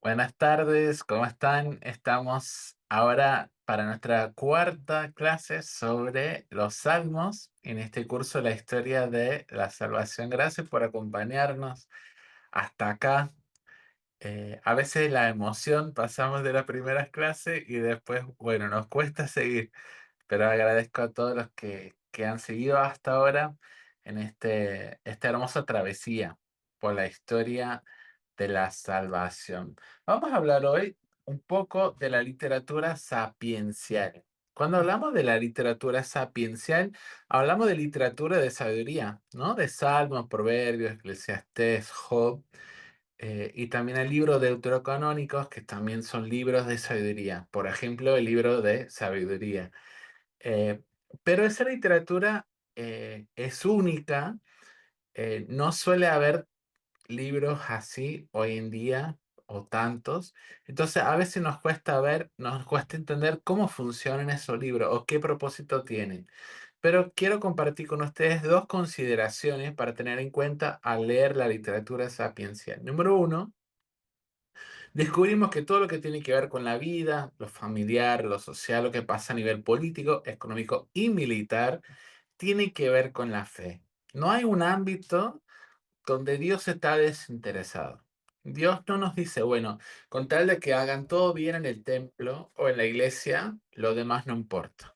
Buenas tardes, ¿cómo están? Estamos ahora para nuestra cuarta clase sobre los salmos en este curso La historia de la salvación. Gracias por acompañarnos hasta acá. A veces la emoción pasamos de las primeras clases y después, bueno, nos cuesta seguir, pero agradezco a todos los que han seguido hasta ahora en esta hermosa travesía por la historia de la salvación. Vamos a hablar hoy un poco de la literatura sapiencial. Cuando hablamos de la literatura sapiencial, hablamos de literatura de sabiduría, ¿no? De Salmos, Proverbios, Eclesiastés, Job, y también el libro de Deuterocanónicos, que también son libros de sabiduría. Por ejemplo, el libro de sabiduría. Eh, pero esa literatura es única, no suele haber libros así hoy en día o tantos. Entonces a veces nos cuesta entender cómo funcionan esos libros o qué propósito tienen. Pero quiero compartir con ustedes dos consideraciones para tener en cuenta al leer la literatura sapiencial. Número uno, descubrimos que todo lo que tiene que ver con la vida, lo familiar, lo social, lo que pasa a nivel político, económico y militar, tiene que ver con la fe. No hay un ámbito donde Dios está desinteresado. Dios no nos dice, bueno, con tal de que hagan todo bien en el templo o en la iglesia, lo demás no importa.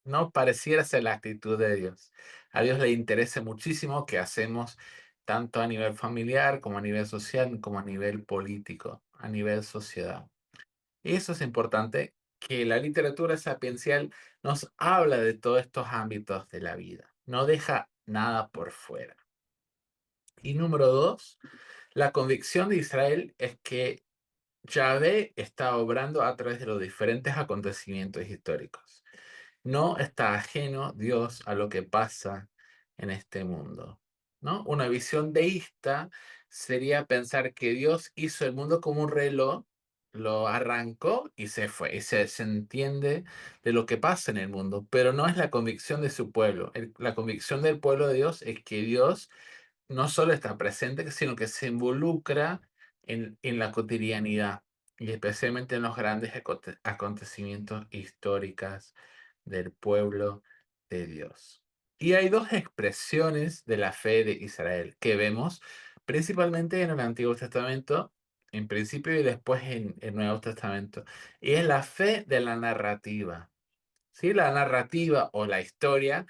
No pareciera ser la actitud de Dios. A Dios le interesa muchísimo que hacemos tanto a nivel familiar como a nivel social, como a nivel político, a nivel sociedad. Y eso es importante, que la literatura sapiencial nos habla de todos estos ámbitos de la vida. No deja nada por fuera. Y número dos, la convicción de Israel es que Yahvé está obrando a través de los diferentes acontecimientos históricos. No está ajeno Dios a lo que pasa en este mundo, ¿no? Una visión deísta sería pensar que Dios hizo el mundo como un reloj, lo arrancó y se fue, y se entiende de lo que pasa en el mundo, pero no es la convicción de su pueblo. La convicción del pueblo de Dios es que Dios no solo está presente, sino que se involucra en la cotidianidad y especialmente en los grandes acontecimientos históricos del pueblo de Dios. Y hay dos expresiones de la fe de Israel que vemos principalmente en el Antiguo Testamento, en principio y después en el Nuevo Testamento. Y es la fe de la narrativa. ¿Sí? La narrativa o la historia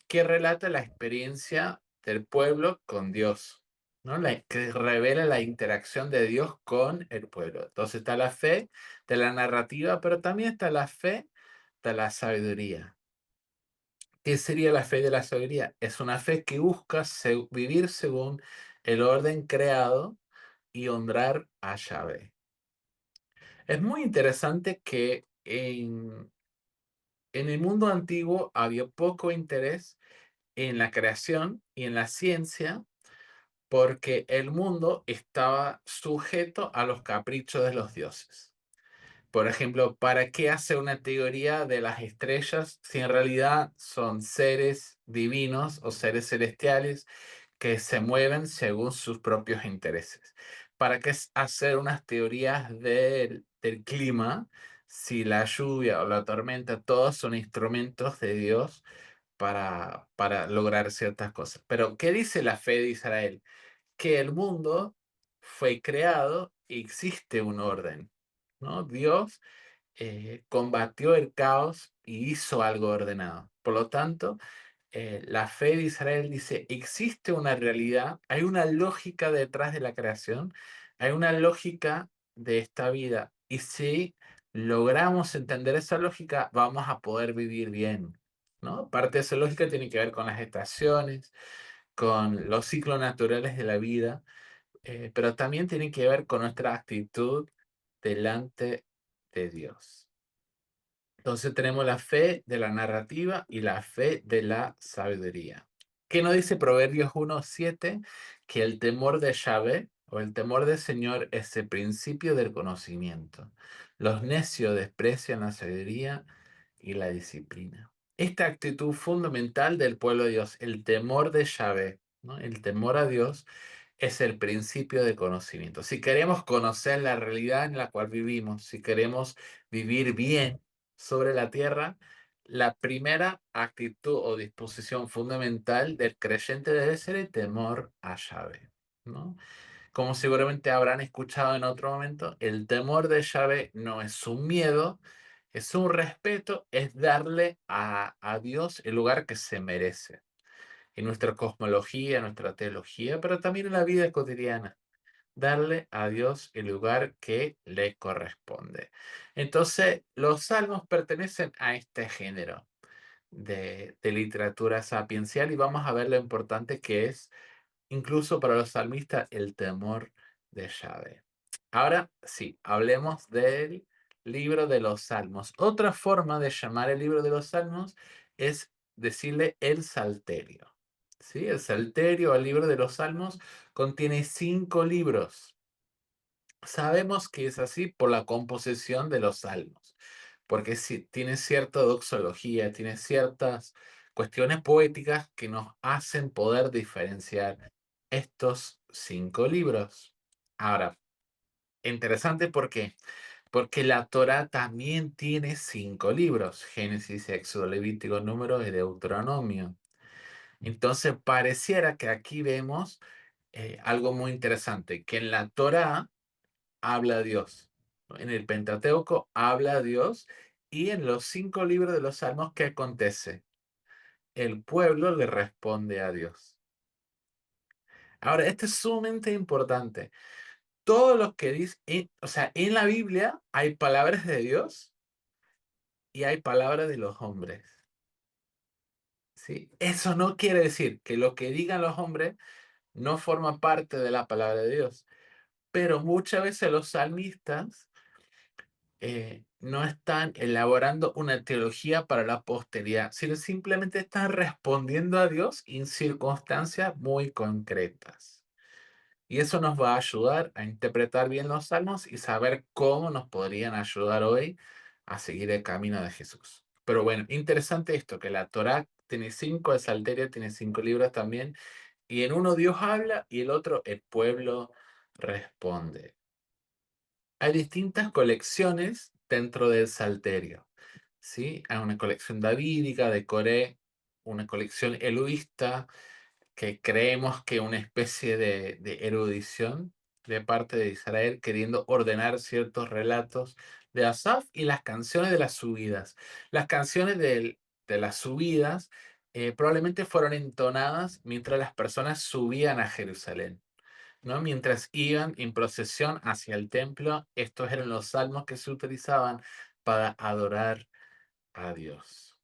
que relata la experiencia del pueblo con Dios, ¿no? Que revela la interacción de Dios con el pueblo. Entonces está la fe de la narrativa, pero también está la fe de la sabiduría. ¿Qué sería la fe de la sabiduría? Es una fe que busca vivir según el orden creado y honrar a Yahvé. Es muy interesante que en el mundo antiguo había poco interés en la creación y en la ciencia porque el mundo estaba sujeto a los caprichos de los dioses. Por ejemplo, ¿para qué hace una teoría de las estrellas si en realidad son seres divinos o seres celestiales que se mueven según sus propios intereses? ¿Para qué hacer unas teorías del clima si la lluvia o la tormenta, todos son instrumentos de Dios para lograr ciertas cosas? Pero, ¿qué dice la fe de Israel? Que el mundo fue creado y existe un orden, ¿no? Dios combatió el caos y hizo algo ordenado. Por lo tanto, la fe de Israel dice, existe una realidad, hay una lógica detrás de la creación, hay una lógica de esta vida. Y si logramos entender esa lógica, vamos a poder vivir bien, ¿no? Parte de esa lógica tiene que ver con las estaciones, con los ciclos naturales de la vida, pero también tiene que ver con nuestra actitud delante de Dios. Entonces tenemos la fe de la narrativa y la fe de la sabiduría. ¿Qué nos dice Proverbios 1:7? Que el temor de Yahvé o el temor del Señor es el principio del conocimiento. Los necios desprecian la sabiduría y la disciplina. Esta actitud fundamental del pueblo de Dios, el temor de Yahvé, ¿no? El temor a Dios, es el principio de conocimiento. Si queremos conocer la realidad en la cual vivimos, si queremos vivir bien sobre la tierra, la primera actitud o disposición fundamental del creyente debe ser el temor a Yahvé, ¿no? Como seguramente habrán escuchado en otro momento, el temor de Yahvé no es un miedo, es un respeto, es darle a Dios el lugar que se merece en nuestra cosmología, en nuestra teología, pero también en la vida cotidiana. Darle a Dios el lugar que le corresponde. Entonces, los salmos pertenecen a este género de literatura sapiencial y vamos a ver lo importante que es, incluso para los salmistas, el temor de Yahvé. Ahora sí, hablemos del libro de los salmos. Otra forma de llamar el libro de los salmos es decirle el salterio. ¿Sí? El salterio, el libro de los salmos, contiene 5 libros. Sabemos que es así por la composición de los salmos, porque sí, tiene cierta doxología, tiene ciertas cuestiones poéticas que nos hacen poder diferenciar estos 5 libros. Ahora, interesante, ¿por qué? Porque la Torá también tiene 5 libros: Génesis, Éxodo, Levítico, Números y Deuteronomio. Entonces, pareciera que aquí vemos algo muy interesante, que en la Torá habla Dios, ¿no? En el Pentateuco habla Dios, y en los 5 libros de los Salmos, ¿qué acontece? El pueblo le responde a Dios. Ahora, esto es sumamente importante. Todo lo que dice, o sea, en la Biblia hay palabras de Dios y hay palabras de los hombres, ¿sí? Eso no quiere decir que lo que digan los hombres no forma parte de la palabra de Dios, pero muchas veces los salmistas no están elaborando una teología para la posteridad, sino simplemente están respondiendo a Dios en circunstancias muy concretas. Y eso nos va a ayudar a interpretar bien los salmos y saber cómo nos podrían ayudar hoy a seguir el camino de Jesús. Pero bueno, interesante esto, que la Torá tiene 5, el Salterio tiene 5 libros también, y en uno Dios habla y el otro el pueblo responde. Hay distintas colecciones dentro del Salterio, ¿sí? Hay una colección davídica de Coré, una colección eluista, que creemos que una especie de erudición de parte de Israel, queriendo ordenar ciertos relatos de Asaf, y las canciones de las subidas. Las canciones de las subidas probablemente fueron entonadas mientras las personas subían a Jerusalén, ¿no? Mientras iban en procesión hacia el templo, estos eran los salmos que se utilizaban para adorar a Dios,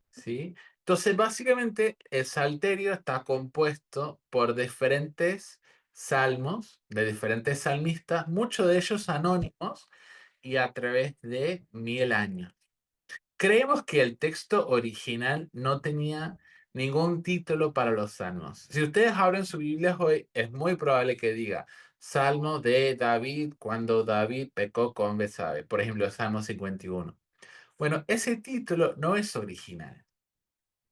¿sí? Entonces, básicamente, el salterio está compuesto por diferentes salmos de diferentes salmistas, muchos de ellos anónimos y a través de 1000 años. Creemos que el texto original no tenía ningún título para los salmos. Si ustedes abren su Biblia hoy, es muy probable que diga Salmo de David cuando David pecó con Betsabe, por ejemplo, Salmo 51. Bueno, ese título no es original,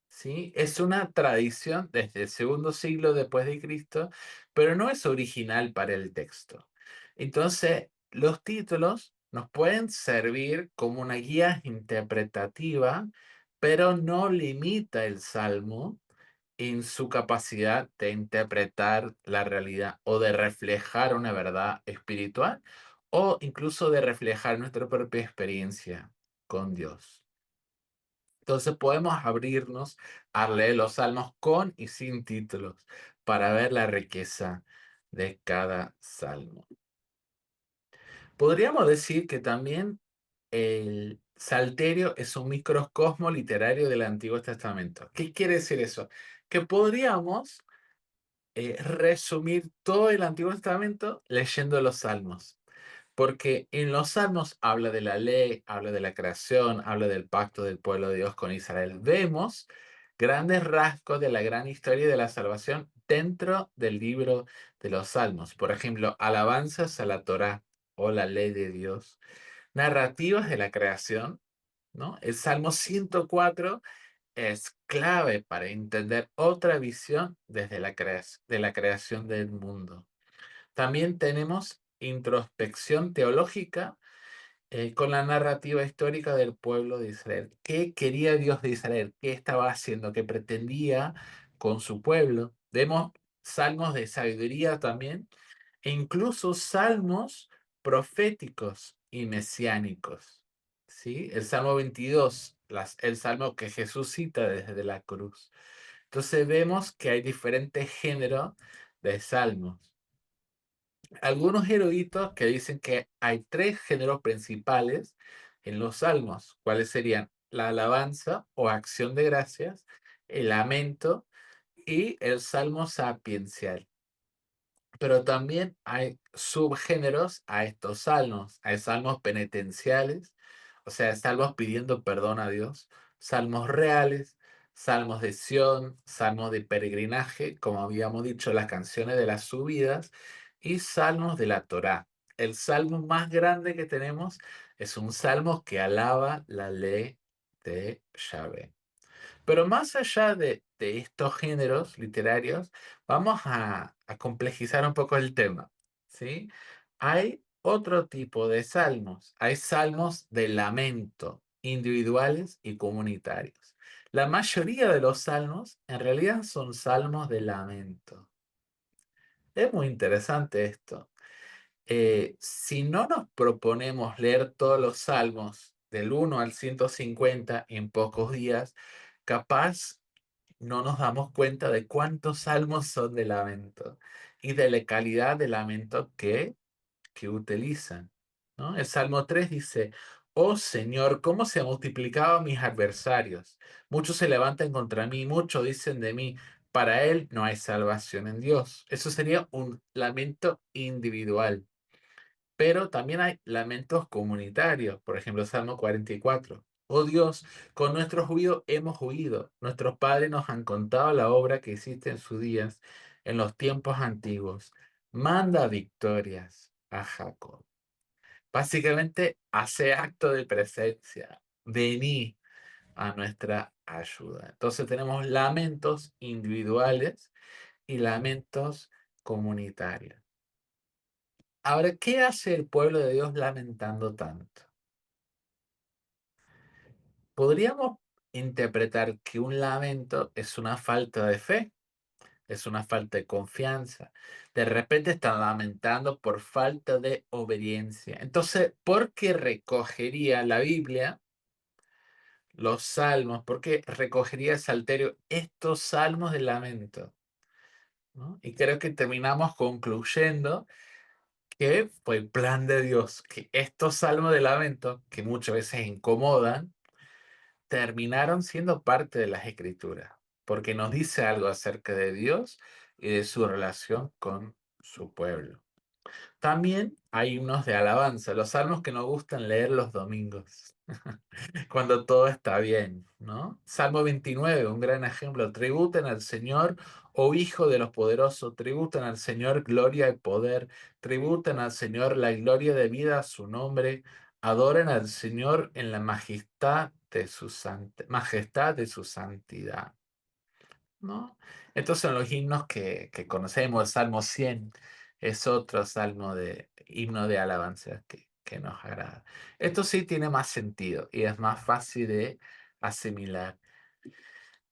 ¿sí? Es una tradición desde el segundo siglo después de Cristo, pero no es original para el texto. Entonces, los títulos nos pueden servir como una guía interpretativa, pero no limita el salmo en su capacidad de interpretar la realidad o de reflejar una verdad espiritual, o incluso de reflejar nuestra propia experiencia con Dios. Entonces podemos abrirnos a leer los salmos con y sin títulos para ver la riqueza de cada salmo. Podríamos decir que también el Salterio es un microcosmo literario del Antiguo Testamento. ¿Qué quiere decir eso? Que podríamos resumir todo el Antiguo Testamento leyendo los salmos. Porque en los salmos habla de la ley, habla de la creación, habla del pacto del pueblo de Dios con Israel. Vemos grandes rasgos de la gran historia de la salvación dentro del libro de los salmos. Por ejemplo, alabanzas a la Torá o la ley de Dios, narrativas de la creación, ¿no? El Salmo 104 es clave para entender otra visión desde de la creación del mundo. También tenemos introspección teológica con la narrativa histórica del pueblo de Israel. ¿Qué quería Dios de Israel? ¿Qué estaba haciendo? ¿Qué pretendía con su pueblo? Vemos salmos de sabiduría también e incluso salmos proféticos y mesiánicos. ¿Sí? El Salmo 22, el salmo que Jesús cita desde la cruz. Entonces vemos que hay diferentes géneros de salmos. Algunos eruditos que dicen que hay tres géneros principales en los salmos, cuáles serían la alabanza o acción de gracias, el lamento y el salmo sapiencial. Pero también hay subgéneros a estos salmos. Hay salmos penitenciales, o sea, salmos pidiendo perdón a Dios, salmos reales, salmos de Sión, salmos de peregrinaje, como habíamos dicho, las canciones de las subidas, y salmos de la Torá. El salmo más grande que tenemos es un salmo que alaba la ley de Yahvé. Pero más allá de estos géneros literarios, vamos a complejizar un poco el tema, ¿sí? Hay otro tipo de salmos. Hay salmos de lamento, individuales y comunitarios. La mayoría de los salmos en realidad son salmos de lamento. Es muy interesante esto. Si no nos proponemos leer todos los salmos del 1 al 150 en pocos días, capaz no nos damos cuenta de cuántos salmos son de lamento y de la calidad de lamento que utilizan, ¿no? El Salmo 3 dice, oh Señor, cómo se han multiplicado mis adversarios. Muchos se levantan contra mí, muchos dicen de mí, para él no hay salvación en Dios. Eso sería un lamento individual. Pero también hay lamentos comunitarios, por ejemplo, Salmo 44. Oh Dios, con nuestros huidos hemos huido. Nuestros padres nos han contado la obra que hiciste en sus días, en los tiempos antiguos. Manda victorias a Jacob. Básicamente, hace acto de presencia. Vení a nuestra ayuda. Entonces tenemos lamentos individuales y lamentos comunitarios. Ahora, ¿qué hace el pueblo de Dios lamentando tanto? Podríamos interpretar que un lamento es una falta de fe, es una falta de confianza. De repente están lamentando por falta de obediencia. Entonces, ¿por qué recogería la Biblia los salmos? ¿Por qué recogería el Salterio estos salmos de lamento? ¿No? Y creo que terminamos concluyendo que fue el plan de Dios, que estos salmos de lamento, que muchas veces incomodan, terminaron siendo parte de las escrituras, porque nos dice algo acerca de Dios y de su relación con su pueblo. También hay unos de alabanza, los salmos que nos gustan leer los domingos, cuando todo está bien, ¿no? Salmo 29, un gran ejemplo. Tributen al Señor, oh Hijo de los poderosos, tributen al Señor gloria y poder, tributen al Señor la gloria debida a su nombre, adoren al Señor en la majestad de su santidad. ¿No? Estos son los himnos que conocemos. El Salmo 100 es otro salmo de himno de alabanza que nos agrada. Esto sí tiene más sentido y es más fácil de asimilar.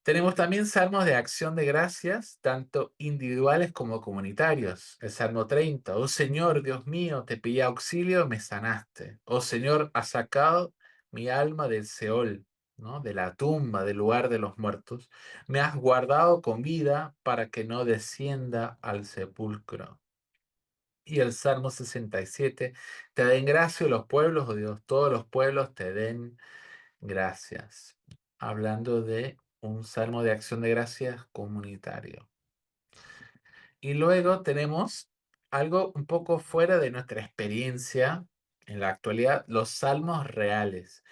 Tenemos también salmos de acción de gracias, tanto individuales como comunitarios. El Salmo 30. Oh Señor, Dios mío, te pedí auxilio, me sanaste. Oh Señor, has sacado mi alma del Seol, ¿no? De la tumba, del lugar de los muertos. Me has guardado con vida para que no descienda al sepulcro. Y el Salmo 67. Te den gracia los pueblos, oh Dios, todos los pueblos te den gracias. Hablando de un salmo de acción de gracias comunitario. Y luego tenemos algo un poco fuera de nuestra experiencia en la actualidad, los salmos reales,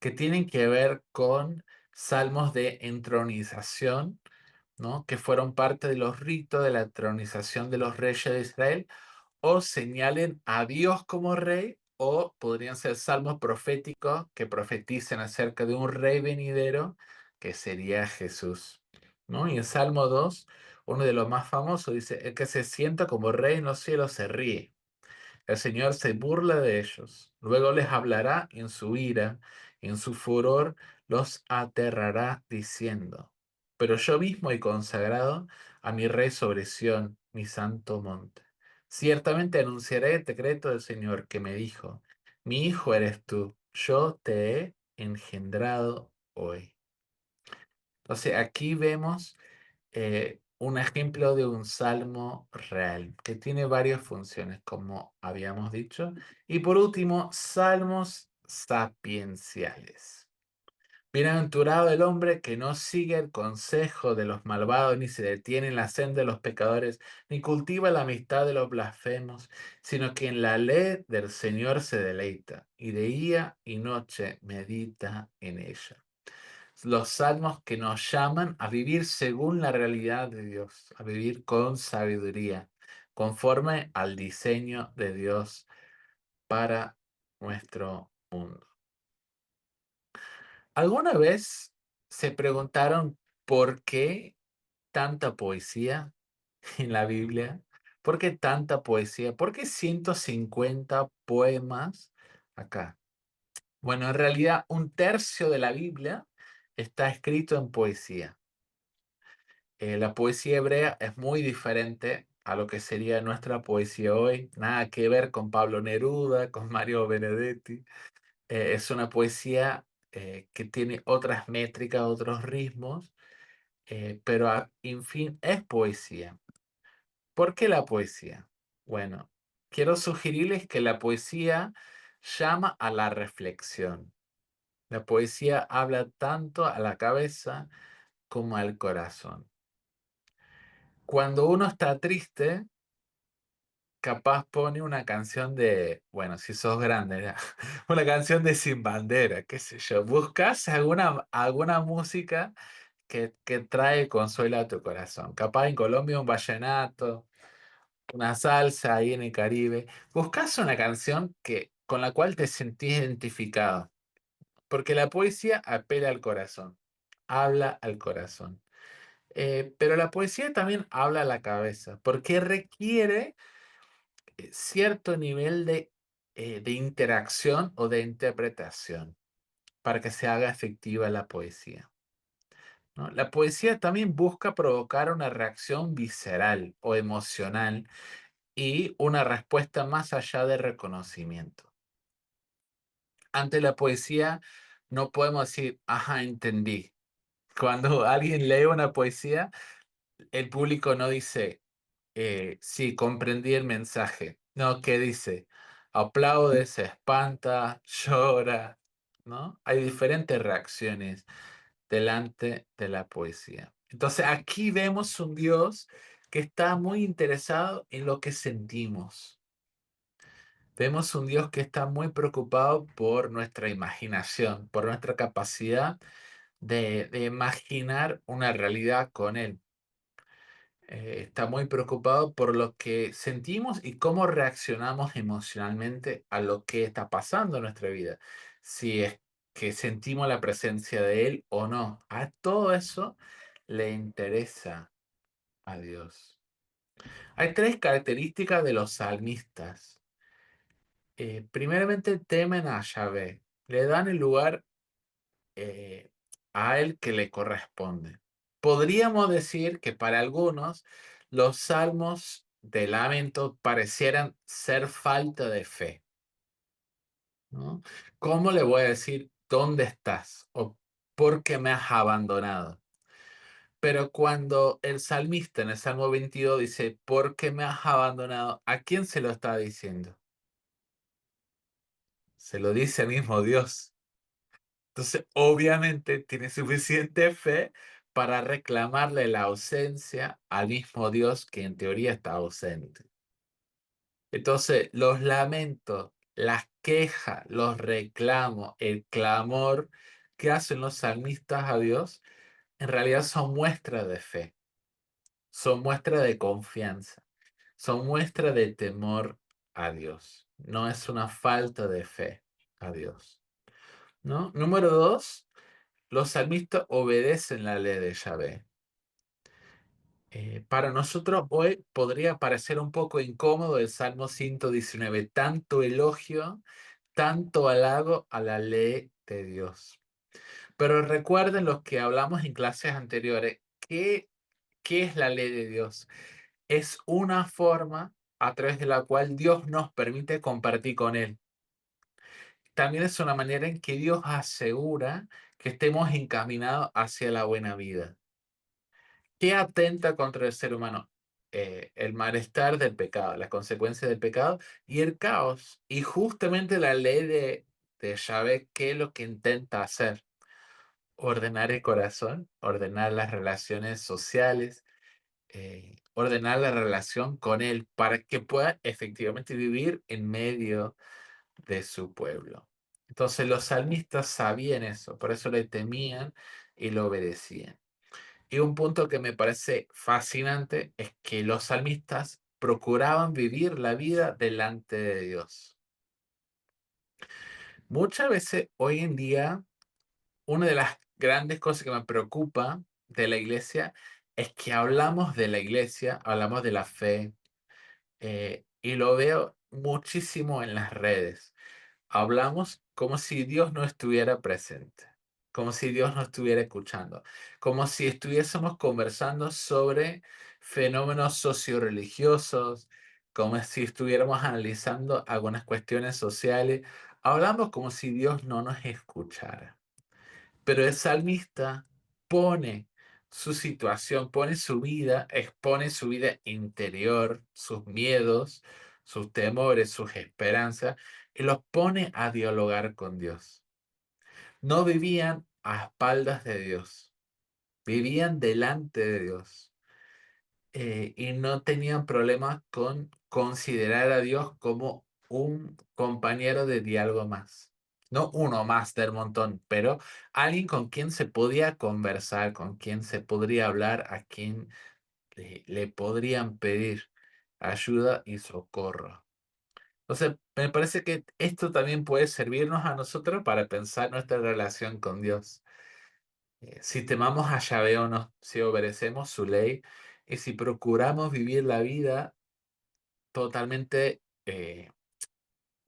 que tienen que ver con salmos de entronización, ¿no? Que fueron parte de los ritos de la entronización de los reyes de Israel o señalen a Dios como rey, o podrían ser salmos proféticos que profeticen acerca de un rey venidero que sería Jesús, ¿no? Y en Salmo 2, uno de los más famosos, dice, el que se sienta como rey en los cielos se ríe. El Señor se burla de ellos. Luego les hablará en su ira, en su furor los aterrará diciendo, pero yo mismo he consagrado a mi rey sobre Sión, mi santo monte. Ciertamente anunciaré el decreto del Señor que me dijo, mi hijo eres tú, yo te he engendrado hoy. Entonces aquí vemos un ejemplo de un salmo real que tiene varias funciones, como habíamos dicho. Y por último, salmos sapienciales. Bienaventurado el hombre que no sigue el consejo de los malvados, ni se detiene en la senda de los pecadores, ni cultiva la amistad de los blasfemos, sino que en la ley del Señor se deleita, y de día y noche medita en ella. Los salmos que nos llaman a vivir según la realidad de Dios, a vivir con sabiduría, conforme al diseño de Dios para nuestro mundo. ¿Alguna vez se preguntaron por qué tanta poesía en la Biblia? ¿Por qué tanta poesía? ¿Por qué 150 poemas acá? Bueno, en realidad un tercio de la Biblia está escrito en poesía. La poesía hebrea es muy diferente a lo que sería nuestra poesía hoy. Nada que ver con Pablo Neruda, con Mario Benedetti. Es una poesía que tiene otras métricas, otros ritmos, pero en fin, es poesía. ¿Por qué la poesía? Bueno, quiero sugerirles que la poesía llama a la reflexión. La poesía habla tanto a la cabeza como al corazón. Cuando uno está triste, capaz pone una canción de, bueno, si sos grande, ya, una canción de Sin Bandera, qué sé yo. Buscas alguna música que trae consuelo a tu corazón. Capaz en Colombia un vallenato, una salsa ahí en el Caribe. Buscas una canción con la cual te sentís identificado, porque la poesía apela al corazón, habla al corazón. Pero la poesía también habla a la cabeza, porque requiere cierto nivel de interacción o de interpretación para que se haga efectiva la poesía, ¿no? La poesía también busca provocar una reacción visceral o emocional y una respuesta más allá de reconocimiento. Ante la poesía no podemos decir, ajá, entendí. Cuando alguien lee una poesía, el público no dice, sí, comprendí el mensaje. No, ¿qué dice? Aplaude, se espanta, llora, ¿no? Hay diferentes reacciones delante de la poesía. Entonces aquí vemos un Dios que está muy interesado en lo que sentimos. Vemos un Dios que está muy preocupado por nuestra imaginación, por nuestra capacidad de imaginar una realidad con Él. Está muy preocupado por lo que sentimos y cómo reaccionamos emocionalmente a lo que está pasando en nuestra vida. Si es que sentimos la presencia de Él o no. A todo eso le interesa a Dios. Hay tres características de los salmistas. Primeramente, temen a Yahvé. Le dan el lugar eh, a él que le corresponde. Podríamos decir que para algunos los salmos de lamento parecieran ser falta de fe, ¿no? ¿Cómo le voy a decir dónde estás o por qué me has abandonado? Pero cuando el salmista en el Salmo 22 dice, ¿por qué me has abandonado? ¿A quién se lo está diciendo? Se lo dice el mismo Dios. Entonces, obviamente, tiene suficiente fe para reclamarle la ausencia al mismo Dios que en teoría está ausente. Entonces, los lamentos, las quejas, los reclamos, el clamor que hacen los salmistas a Dios, en realidad son muestras de fe, son muestras de confianza, son muestras de temor a Dios. No es una falta de fe a Dios, ¿no? Número dos. Los salmistas obedecen la ley de Yahvé. Para nosotros hoy podría parecer un poco incómodo el Salmo 119, tanto elogio, tanto halago a la ley de Dios. Pero recuerden los que hablamos en clases anteriores, ¿qué es la ley de Dios? Es una forma a través de la cual Dios nos permite compartir con Él. También es una manera en que Dios asegura que estemos encaminados hacia la buena vida. ¿Qué atenta contra el ser humano? El malestar del pecado, las consecuencias del pecado y el caos. Y justamente la ley de Yahvé, ¿qué es lo que intenta hacer? Ordenar el corazón, ordenar las relaciones sociales, ordenar la relación con Él para que pueda efectivamente vivir en medio de su pueblo. Entonces los salmistas sabían eso, por eso le temían y lo obedecían. Y un punto que me parece fascinante es que los salmistas procuraban vivir la vida delante de Dios. Muchas veces hoy en día, una de las grandes cosas que me preocupa de la iglesia es que hablamos de la iglesia, hablamos de la fe, y lo veo muchísimo en las redes. Hablamos como si Dios no estuviera presente, como si Dios no estuviera escuchando, como si estuviésemos conversando sobre fenómenos socioreligiosos, como si estuviéramos analizando algunas cuestiones sociales. Hablamos como si Dios no nos escuchara. Pero el salmista pone su situación, pone su vida, expone su vida interior, sus miedos, sus temores, sus esperanzas, y los pone a dialogar con Dios. No vivían a espaldas de Dios, vivían delante de Dios, y no tenían problemas con considerar a Dios como un compañero de diálogo más. No uno más del montón, pero alguien con quien se podía conversar, con quien se podría hablar, a quien le podrían pedir ayuda y socorro. Entonces, me parece que esto también puede servirnos a nosotros para pensar nuestra relación con Dios. Si temamos a Yahvé o no, si obedecemos su ley y si procuramos vivir la vida totalmente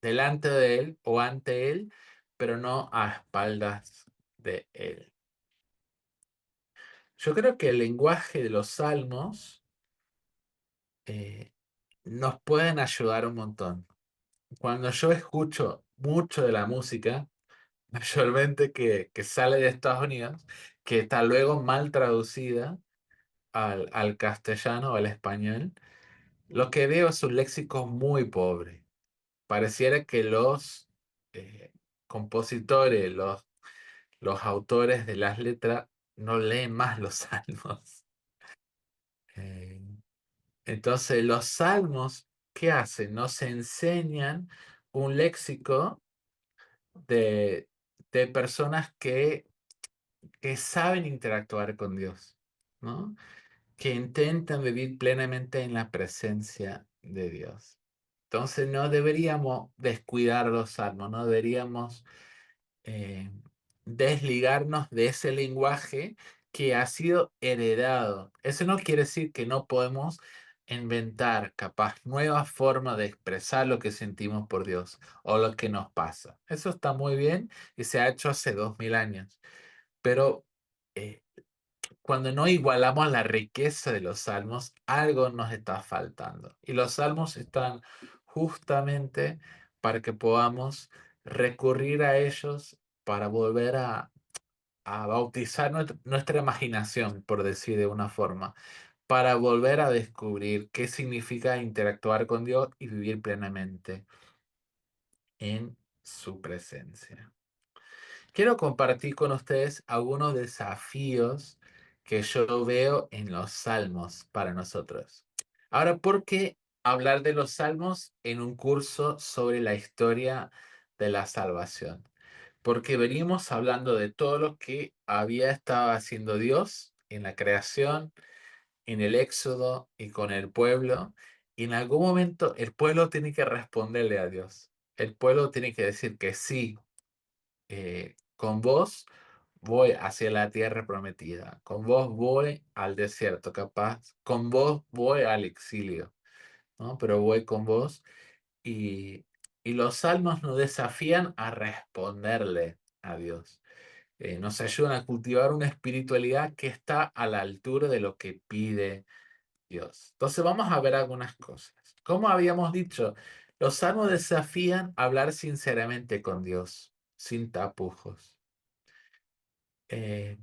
delante de Él o ante Él, pero no a espaldas de Él. Yo creo que el lenguaje de los salmos eh, nos pueden ayudar un montón. Cuando yo escucho mucho de la música, mayormente que sale de Estados Unidos, que está luego mal traducida al castellano o al español, lo que veo es un léxico muy pobre. Pareciera que los compositores, los autores de las letras no leen más los salmos. Eh, entonces, los salmos, ¿qué hacen? Nos enseñan un léxico de, de personas que saben interactuar con Dios, ¿no? Que intentan vivir plenamente en la presencia de Dios. Entonces no deberíamos descuidar los salmos, no deberíamos eh, desligarnos de ese lenguaje que ha sido heredado. Eso no quiere decir que no podemos inventar capaz nuevas formas de expresar lo que sentimos por Dios o lo que nos pasa. Eso está muy bien y se ha hecho hace 2000 años, pero eh, cuando no igualamos la riqueza de los salmos, algo nos está faltando. Y los salmos están justamente para que podamos recurrir a ellos para volver a bautizar nuestra imaginación, por decir de una forma, para volver a descubrir qué significa interactuar con Dios y vivir plenamente en su presencia. Quiero compartir con ustedes algunos desafíos que yo veo en los salmos para nosotros. Ahora, ¿por qué hablar de los salmos en un curso sobre la historia de la salvación? Porque venimos hablando de todo lo que había estado haciendo Dios en la creación, en el éxodo y con el pueblo. Y en algún momento el pueblo tiene que responderle a Dios. El pueblo tiene que decir que sí, con vos voy hacia la tierra prometida, con vos voy al desierto, capaz, con vos voy al exilio, ¿no? Pero voy con vos y, y los salmos nos desafían a responderle a Dios. Nos ayudan a cultivar una espiritualidad que está a la altura de lo que pide Dios. Entonces vamos a ver algunas cosas. Como habíamos dicho, los salmos desafían a hablar sinceramente con Dios, sin tapujos. Eh,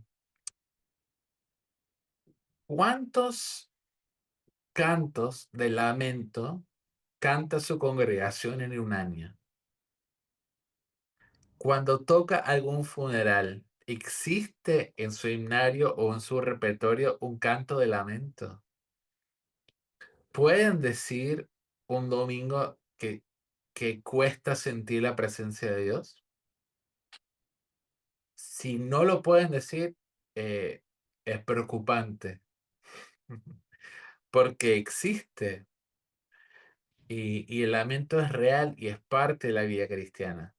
¿Cuántos cantos de lamento canta su congregación en un año? Cuando toca algún funeral, ¿existe en su himnario o en su repertorio un canto de lamento? ¿Pueden decir un domingo que cuesta sentir la presencia de Dios? Si no lo pueden decir, eh, es preocupante, porque existe y el lamento es real y es parte de la vida cristiana.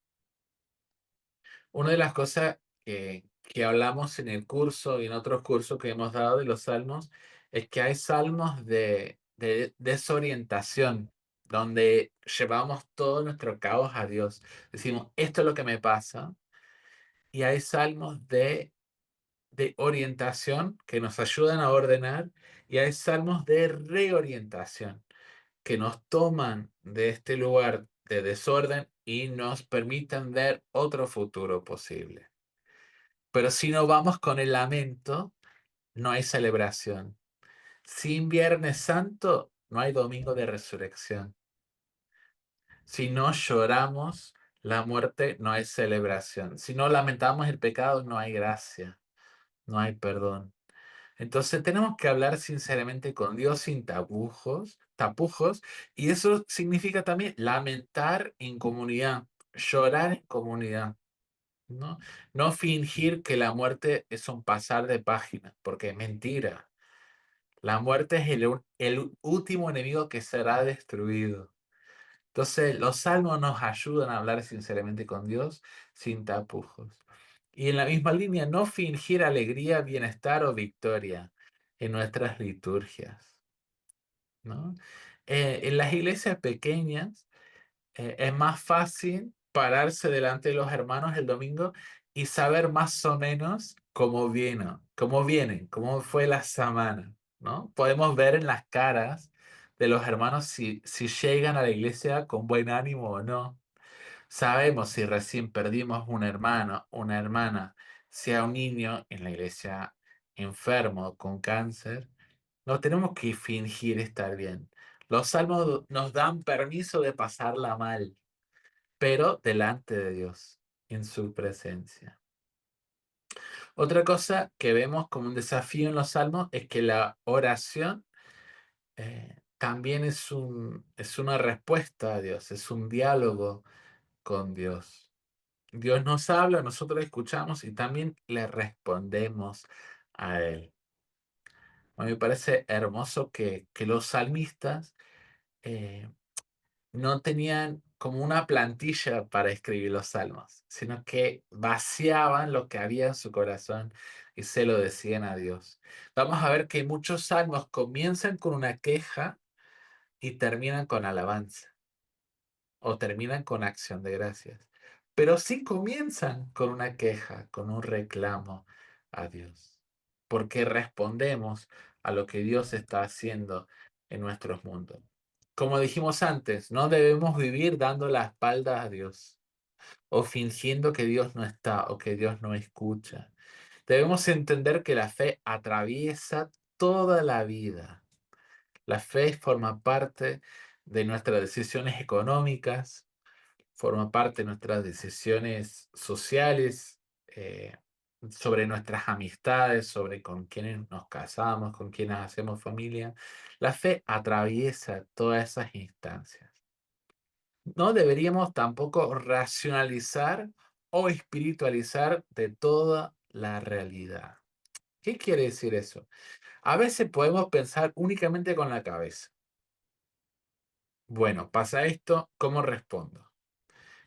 Una de las cosas que hablamos en el curso y en otros cursos que hemos dado de los salmos es que hay salmos de desorientación, donde llevamos todo nuestro caos a Dios. Decimos, esto es lo que me pasa. Y hay salmos de orientación que nos ayudan a ordenar y hay salmos de reorientación que nos toman de este lugar de desorden y nos permiten ver otro futuro posible. Pero si no vamos con el lamento, no hay celebración. Sin Viernes Santo, no hay Domingo de Resurrección. Si no lloramos la muerte, no hay celebración. Si no lamentamos el pecado, no hay gracia, no hay perdón. Entonces tenemos que hablar sinceramente con Dios sin tapujos, y eso significa también lamentar en comunidad, llorar en comunidad, ¿no? No fingir que la muerte es un pasar de página, porque es mentira. La muerte es el último enemigo que será destruido. Entonces, los salmos nos ayudan a hablar sinceramente con Dios sin tapujos. Y en la misma línea, no fingir alegría, bienestar o victoria en nuestras liturgias, ¿no? En las iglesias pequeñas es más fácil pararse delante de los hermanos el domingo y saber más o menos cómo vienen, cómo fue la semana, ¿no? Podemos ver en las caras de los hermanos si llegan a la iglesia con buen ánimo o no. Sabemos si recién perdimos un hermano, una hermana, sea un niño en la iglesia enfermo con cáncer. No tenemos que fingir estar bien. Los salmos nos dan permiso de pasarla mal, pero delante de Dios, en su presencia. Otra cosa que vemos como un desafío en los salmos es que la oración también es una respuesta a Dios, es un diálogo con Dios. Dios nos habla, nosotros escuchamos y también le respondemos a Él. A mí me parece hermoso que los salmistas eh, no tenían como una plantilla para escribir los salmos, sino que vaciaban lo que había en su corazón y se lo decían a Dios. Vamos a ver que muchos salmos comienzan con una queja y terminan con alabanza o terminan con acción de gracias. Pero sí comienzan con una queja, con un reclamo a Dios, porque respondemos a lo que Dios está haciendo en nuestros mundos. Como dijimos antes, no debemos vivir dando la espalda a Dios o fingiendo que Dios no está o que Dios no escucha. Debemos entender que la fe atraviesa toda la vida. La fe forma parte de nuestras decisiones económicas, forma parte de nuestras decisiones sociales, sobre nuestras amistades, sobre con quiénes nos casamos, con quiénes hacemos familia. La fe atraviesa todas esas instancias. No deberíamos tampoco racionalizar o espiritualizar de toda la realidad. ¿Qué quiere decir eso? A veces podemos pensar únicamente con la cabeza. Bueno, pasa esto, ¿cómo respondo?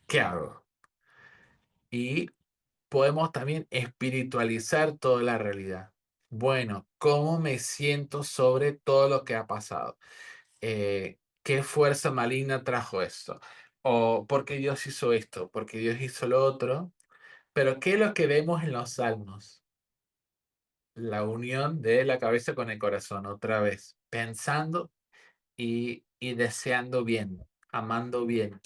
¿Qué hago? Y podemos también espiritualizar toda la realidad. Bueno, ¿cómo me siento sobre todo lo que ha pasado? ¿Qué fuerza maligna trajo esto? ¿O por qué Dios hizo esto? ¿Por qué Dios hizo lo otro? Pero ¿qué es lo que vemos en los salmos? La unión de la cabeza con el corazón, otra vez, pensando y deseando bien, amando bien,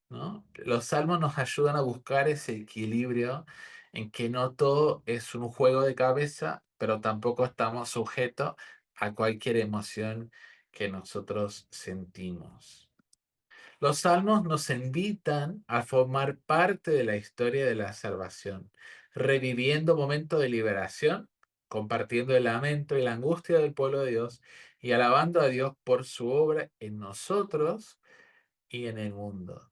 ¿no? Los salmos nos ayudan a buscar ese equilibrio en que no todo es un juego de cabeza, pero tampoco estamos sujetos a cualquier emoción que nosotros sentimos. Los salmos nos invitan a formar parte de la historia de la salvación, reviviendo momentos de liberación, compartiendo el lamento y la angustia del pueblo de Dios y alabando a Dios por su obra en nosotros y en el mundo.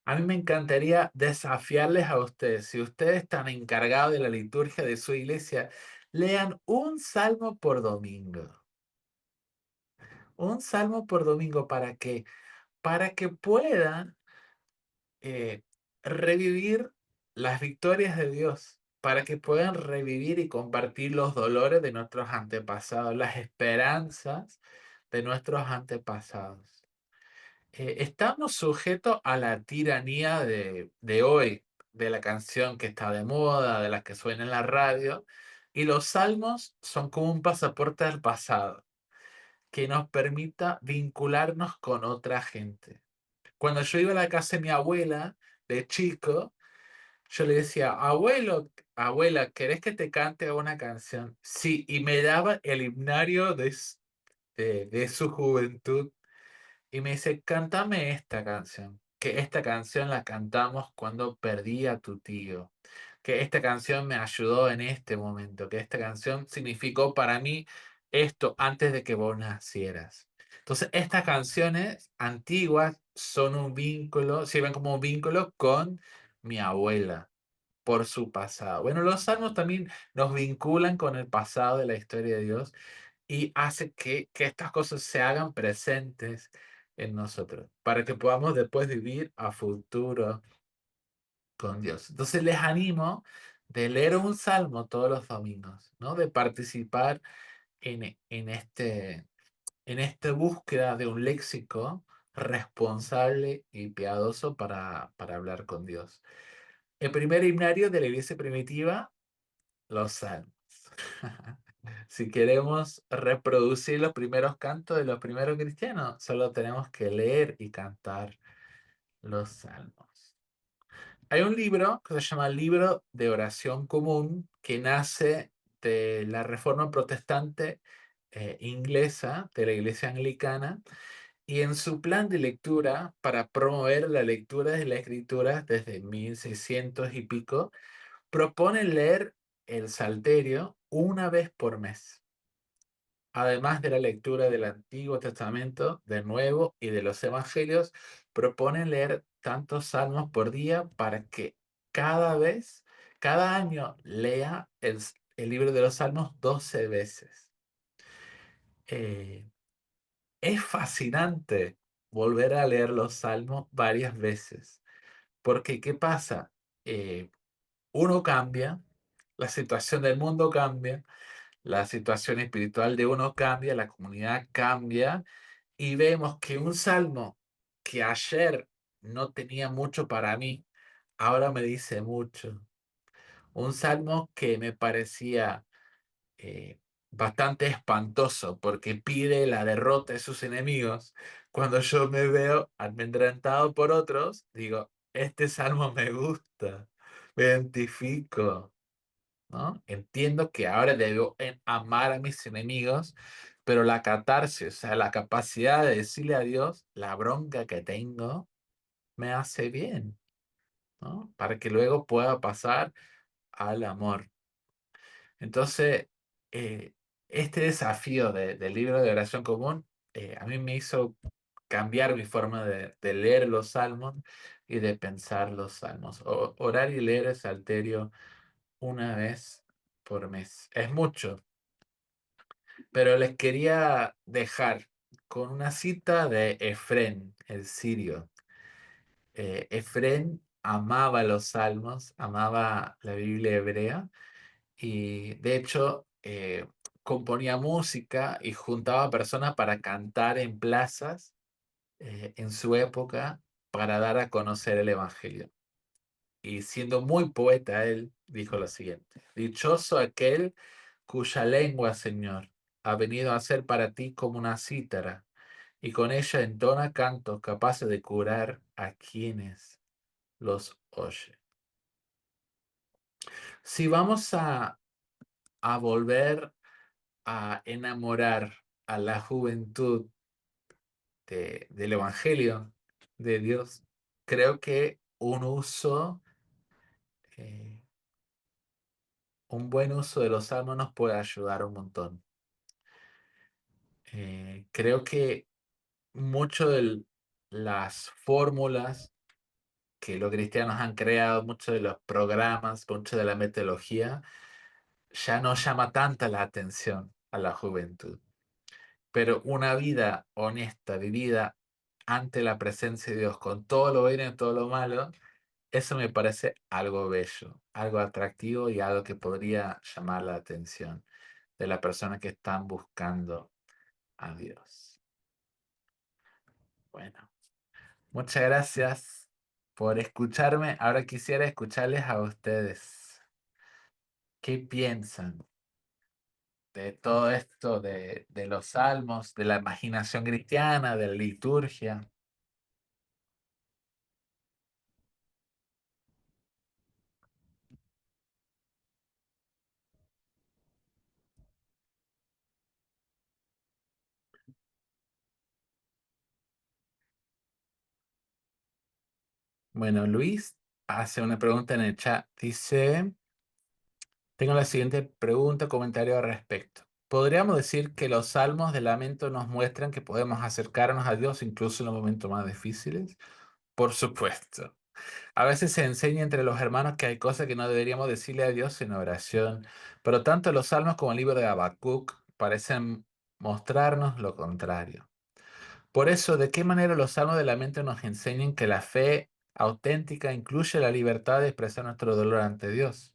A mí me encantaría desafiarles a ustedes, si ustedes están encargados de la liturgia de su iglesia, lean un salmo por domingo para que puedan eh, revivir las victorias de Dios, para que puedan revivir y compartir los dolores de nuestros antepasados, las esperanzas de nuestros antepasados. Estamos sujetos a la tiranía de hoy, de la canción que está de moda, de la que suena en la radio, y los salmos son como un pasaporte al pasado, que nos permita vincularnos con otra gente. Cuando yo iba a la casa de mi abuela de chico, yo le decía, abuelo, abuela, ¿querés que te cante una canción? Sí, y me daba el himnario de su juventud y me dice, cántame esta canción, que esta canción la cantamos cuando perdí a tu tío, que esta canción me ayudó en este momento, que esta canción significó para mí esto antes de que vos nacieras. Entonces, estas canciones antiguas son un vínculo, sirven como un vínculo con mi abuela por su pasado. Bueno, los salmos también nos vinculan con el pasado de la historia de Dios y hace que estas cosas se hagan presentes en nosotros, para que podamos después vivir a futuro con Dios. Entonces les animo de leer un salmo todos los domingos, ¿no? De participar en esta búsqueda de un léxico responsable y piadoso para hablar con Dios. El primer himnario de la iglesia primitiva, los salmos. Si queremos reproducir los primeros cantos de los primeros cristianos, solo tenemos que leer y cantar los salmos. Hay un libro que se llama Libro de Oración Común que nace de la Reforma Protestante inglesa, de la Iglesia Anglicana, y en su plan de lectura para promover la lectura de la Escritura desde 1600 y pico, propone leer el Salterio una vez por mes. Además de la lectura del Antiguo Testamento, del Nuevo y de los Evangelios, proponen leer tantos salmos por día para que cada vez, cada año, lea el libro de los salmos 12 veces. Eh, es fascinante volver a leer los salmos varias veces, porque ¿qué pasa? Eh, Uno cambia, la situación del mundo cambia, la situación espiritual de uno cambia, la comunidad cambia y vemos que un salmo que ayer no tenía mucho para mí, ahora me dice mucho. Un salmo que me parecía eh, bastante espantoso porque pide la derrota de sus enemigos. Cuando yo me veo amedrentado por otros, digo, este salmo me gusta, me identifico, ¿no? Entiendo que ahora debo amar a mis enemigos, pero la catarsis, o sea, la capacidad de decirle a Dios la bronca que tengo, me hace bien, ¿no? Para que luego pueda pasar al amor. Entonces, eh, este desafío del libro de oración común, a mí me hizo cambiar mi forma de leer los salmos y de pensar los salmos. Orar y leer el salterio una vez por mes. Es mucho, pero les quería dejar con una cita de Efrén, el sirio. Efrén amaba los salmos, amaba la Biblia hebrea y de hecho componía música y juntaba personas para cantar en plazas en su época para dar a conocer el Evangelio. Y siendo muy poeta, él dijo lo siguiente: Dichoso aquel cuya lengua, Señor, ha venido a ser para ti como una cítara, y con ella entona cantos capaces de curar a quienes los oye. Si vamos a volver a enamorar a la juventud del Evangelio de Dios, creo que eh, un buen uso de los salmos nos puede ayudar un montón. Creo que mucho de las fórmulas que los cristianos han creado, muchos de los programas, mucho de la metodología, ya no llama tanta la atención a la juventud. Pero una vida honesta, vivida ante la presencia de Dios, con todo lo bueno y todo lo malo, eso me parece algo bello, algo atractivo y algo que podría llamar la atención de las personas que están buscando a Dios. Bueno, muchas gracias por escucharme. Ahora quisiera escucharles a ustedes. ¿Qué piensan de todo esto de los salmos, de la imaginación cristiana, de la liturgia? Bueno, Luis hace una pregunta en el chat. Dice, tengo la siguiente pregunta, comentario al respecto. ¿Podríamos decir que los salmos de lamento nos muestran que podemos acercarnos a Dios incluso en los momentos más difíciles? Por supuesto. A veces se enseña entre los hermanos que hay cosas que no deberíamos decirle a Dios en oración, pero tanto los salmos como el libro de Habacuc parecen mostrarnos lo contrario. Por eso, ¿de qué manera los salmos de lamento nos enseñan que la fe auténtica incluye la libertad de expresar nuestro dolor ante Dios?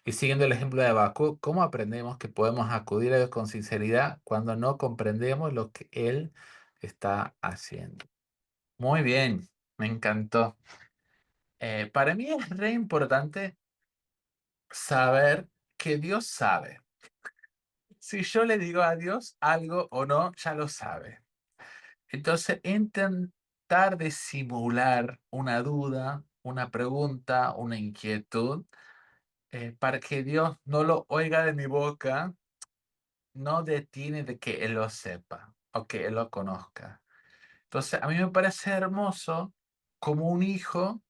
Y siguiendo el ejemplo de Habacuc, ¿cómo aprendemos que podemos acudir a Dios con sinceridad cuando no comprendemos lo que Él está haciendo? Muy bien, me encantó. Para mí es re importante saber que Dios sabe. Si yo le digo a Dios algo o no, ya lo sabe. Entonces, intentar disimular una duda, una pregunta, una inquietud, para que Dios no lo oiga de mi boca, no detiene de que Él lo sepa o que Él lo conozca. Entonces, a mí me parece hermoso como un hijo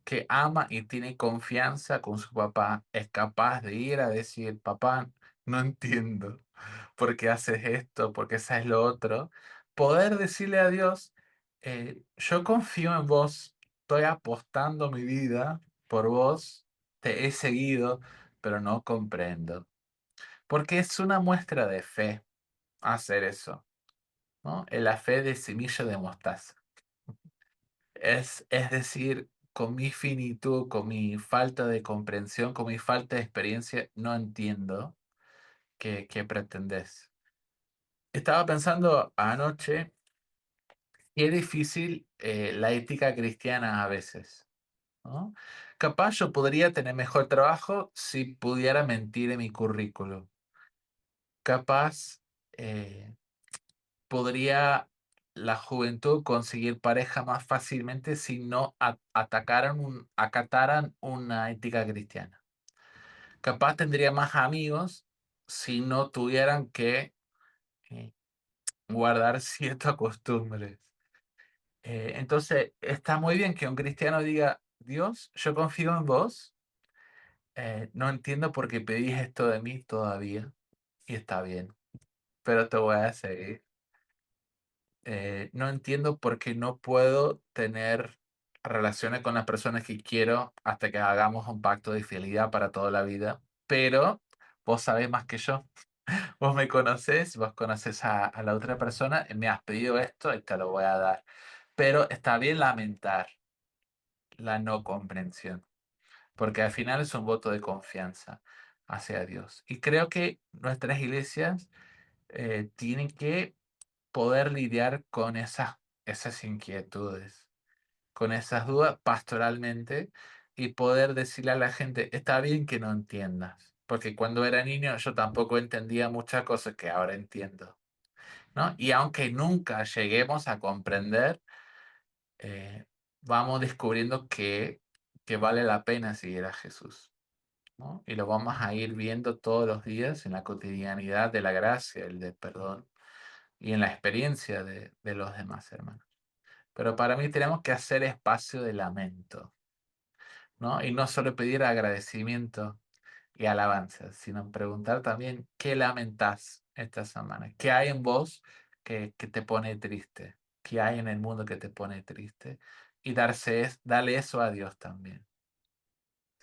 que ama y tiene confianza con su papá es capaz de ir a decir, papá, no entiendo por qué haces esto, por qué haces lo otro. Poder decirle a Dios, yo confío en vos, estoy apostando mi vida por vos, te he seguido, pero no comprendo. Porque es una muestra de fe hacer eso, ¿no? En la fe de semilla de mostaza. Es decir, con mi finitud, con mi falta de comprensión, con mi falta de experiencia, no entiendo qué pretendés. Estaba pensando anoche, qué difícil la ética cristiana a veces, ¿no? Capaz yo podría tener mejor trabajo si pudiera mentir en mi currículo. Capaz eh, podría la juventud conseguir pareja más fácilmente si no acataran una ética cristiana. Capaz tendría más amigos si no tuvieran que eh, guardar ciertas costumbres. Entonces, está muy bien que un cristiano diga, Dios, yo confío en vos, no entiendo por qué pedís esto de mí todavía, y está bien, pero te voy a seguir. No entiendo por qué no puedo tener relaciones con las personas que quiero hasta que hagamos un pacto de fidelidad para toda la vida. Pero vos sabés más que yo. Vos me conocés, vos conoces a la otra persona, y me has pedido esto y te lo voy a dar. Pero está bien lamentar. la no comprensión, porque al final es un voto de confianza hacia Dios. Y creo que nuestras iglesias tienen que poder lidiar con esas inquietudes, con esas dudas pastoralmente y poder decirle a la gente, está bien que no entiendas, porque cuando era niño yo tampoco entendía muchas cosas que ahora entiendo, ¿no? Y aunque nunca lleguemos a comprender, eh, vamos descubriendo que vale la pena seguir a Jesús, ¿no? Y lo vamos a ir viendo todos los días en la cotidianidad de la gracia, el de perdón y en la experiencia de los demás hermanos. Pero para mí tenemos que hacer espacio de lamento, ¿no? Y no solo pedir agradecimiento y alabanza, sino preguntar también qué lamentás esta semana, qué hay en vos que te pone triste, qué hay en el mundo que te pone triste y darle eso a Dios también.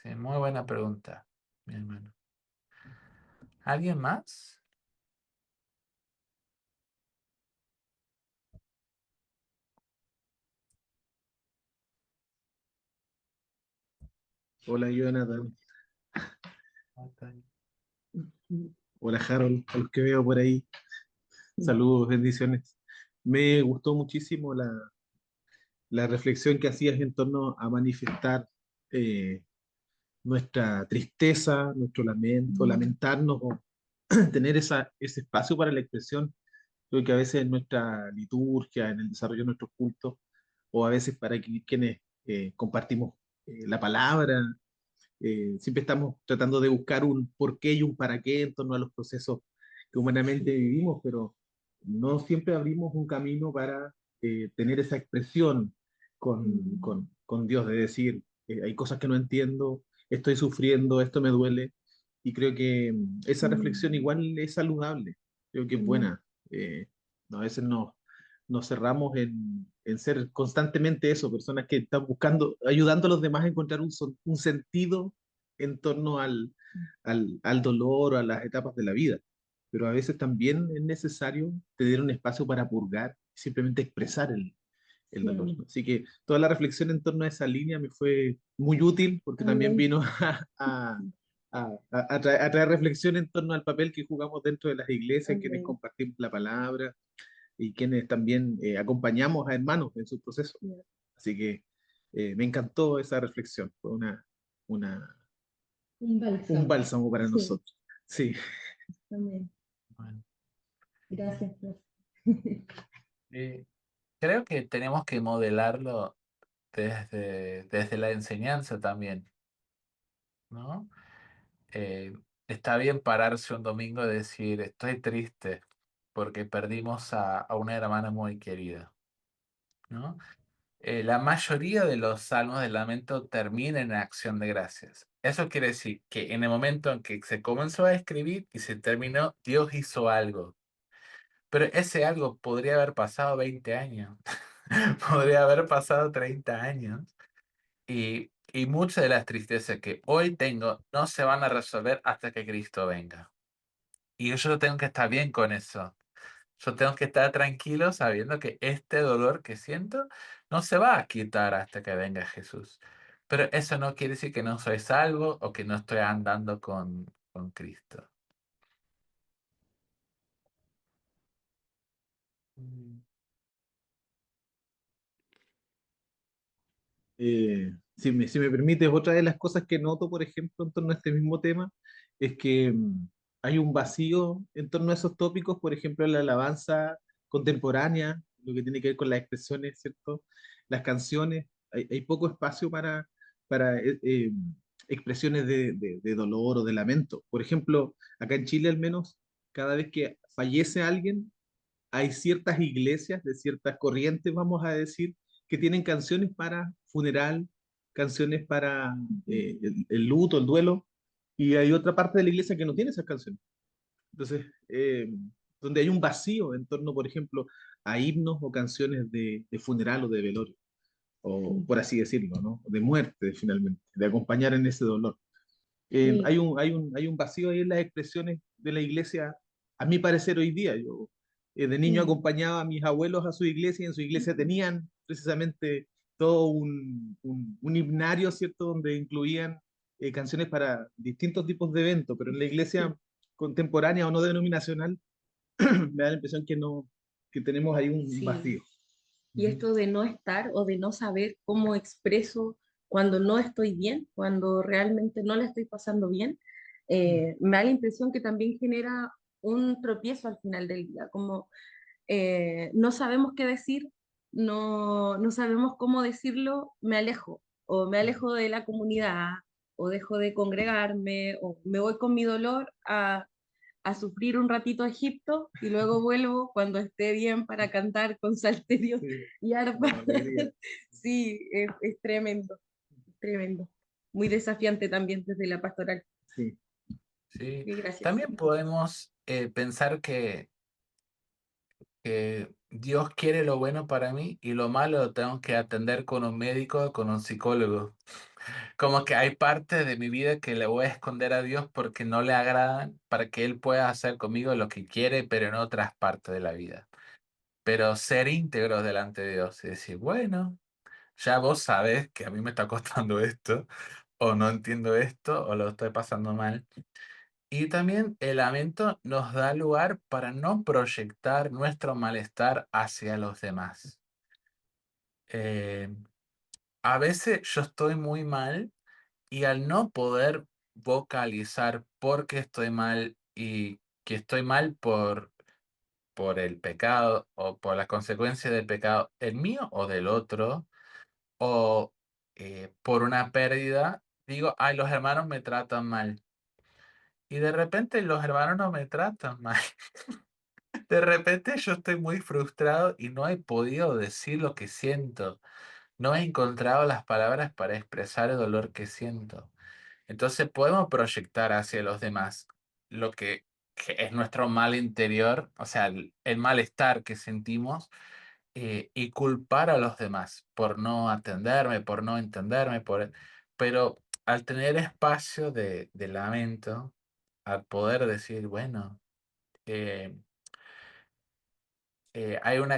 Sí, muy buena pregunta, mi hermano. ¿Alguien más? Hola Jonathan, Ok. hola Harold, a los que veo por ahí, saludos, bendiciones. Me gustó muchísimo la reflexión que hacías en torno a manifestar eh, nuestra tristeza, nuestro lamento, lamentarnos o tener ese espacio para la expresión. Creo que a veces en nuestra liturgia, en el desarrollo de nuestros cultos, o a veces para quienes compartimos la palabra, siempre estamos tratando de buscar un porqué y un para qué en torno a los procesos que humanamente vivimos, pero no siempre abrimos un camino para tener esa expresión con Dios, de decir, hay cosas que no entiendo, estoy sufriendo, esto me duele, y creo que esa reflexión igual es saludable, creo que es buena. A veces nos cerramos en ser constantemente eso, personas que están buscando, ayudando a los demás a encontrar un sentido en torno al dolor o a las etapas de la vida. Pero a veces también es necesario tener un espacio para purgar, simplemente expresar el dolor. Así que toda la reflexión en torno a esa línea me fue muy útil porque también Amén. vino a traer reflexión en torno al papel que jugamos dentro de las iglesias, quienes Amén. compartimos la palabra y quienes también acompañamos a hermanos en su proceso. Así que me encantó esa reflexión, fue una, Un un bálsamo. bálsamo para Sí, nosotros. Sí, amén. Bueno, Gracias, profe. eh, creo que tenemos que modelarlo desde la enseñanza también, ¿no? Eh, está bien pararse un domingo y decir, estoy triste porque perdimos a una hermana muy querida, ¿no? La mayoría de los salmos de lamento terminan en acción de gracias. Eso quiere decir que en el momento en que se comenzó a escribir y se terminó, Dios hizo algo. Pero ese algo podría haber pasado 20 años, podría haber pasado 30 años. Y muchas de las tristezas que hoy tengo no se van a resolver hasta que Cristo venga. Y yo tengo que estar bien con eso. Yo tengo que estar tranquilo sabiendo que este dolor que siento no se va a quitar hasta que venga Jesús. Pero eso no quiere decir que no soy salvo o que no estoy andando con Cristo. Mm. si me permites, otra de las cosas que noto, por ejemplo, en torno a este mismo tema, es que hay un vacío en torno a esos tópicos, por ejemplo, la alabanza contemporánea, lo que tiene que ver con las expresiones, ¿cierto? Las canciones, hay poco espacio para expresiones de dolor o de lamento. Por ejemplo, acá en Chile al menos, cada vez que fallece alguien, hay ciertas iglesias de ciertas corrientes, vamos a decir, que tienen canciones para funeral, canciones para el luto, el duelo, y hay otra parte de la iglesia que no tiene esas canciones. Entonces, donde hay un vacío en torno, por ejemplo, a himnos o canciones de funeral o de velorio, o por así decirlo, ¿no? De muerte, finalmente, de acompañar en ese dolor. Sí, Hay un vacío ahí en las expresiones de la iglesia, a mi parecer hoy día. Yo de niño sí, acompañaba a mis abuelos a su iglesia y en su iglesia tenían precisamente todo un himnario, ¿cierto? Donde incluían canciones para distintos tipos de eventos, pero en la iglesia contemporánea o no denominacional me da la impresión que no, que tenemos ahí un Sí. vacío. Y Ujú. esto de no estar o de no saber cómo expreso cuando no estoy bien, cuando realmente no la estoy pasando bien, me da la impresión que también genera un tropiezo al final del día, como no sabemos qué decir, no sabemos cómo decirlo, me alejo, o me alejo de la comunidad, o dejo de congregarme, o me voy con mi dolor a sufrir un ratito a Egipto y luego vuelvo cuando esté bien para cantar con salterios Sí, y con arpa. alegría. Sí, es tremendo, tremendo. Muy desafiante también desde la pastoral. Sí. Sí. Sí, gracias. También podemos pensar que Dios quiere lo bueno para mí y lo malo lo tengo que atender con un médico, con un psicólogo. Como que hay partes de mi vida que le voy a esconder a Dios porque no le agradan, para que Él pueda hacer conmigo lo que quiere, pero en otras partes de la vida. Pero ser íntegros delante de Dios y decir, bueno, ya vos sabés que a mí me está costando esto, o no entiendo esto, o lo estoy pasando mal. Y también el lamento nos da lugar para no proyectar nuestro malestar hacia los demás. Eh, a veces yo estoy muy mal y al no poder vocalizar por qué estoy mal y que estoy mal por el pecado o por las consecuencias del pecado, el mío o del otro, o por una pérdida, digo, ay, los hermanos me tratan mal. Y de repente los hermanos no me tratan mal. De repente yo estoy muy frustrado y no he podido decir lo que siento. No he encontrado las palabras para expresar el dolor que siento. Entonces podemos proyectar hacia los demás lo que es nuestro mal interior, o sea, el malestar que sentimos, y culpar a los demás por no atenderme, por no entenderme, pero al tener espacio de lamento, al poder decir, bueno, eh, hay un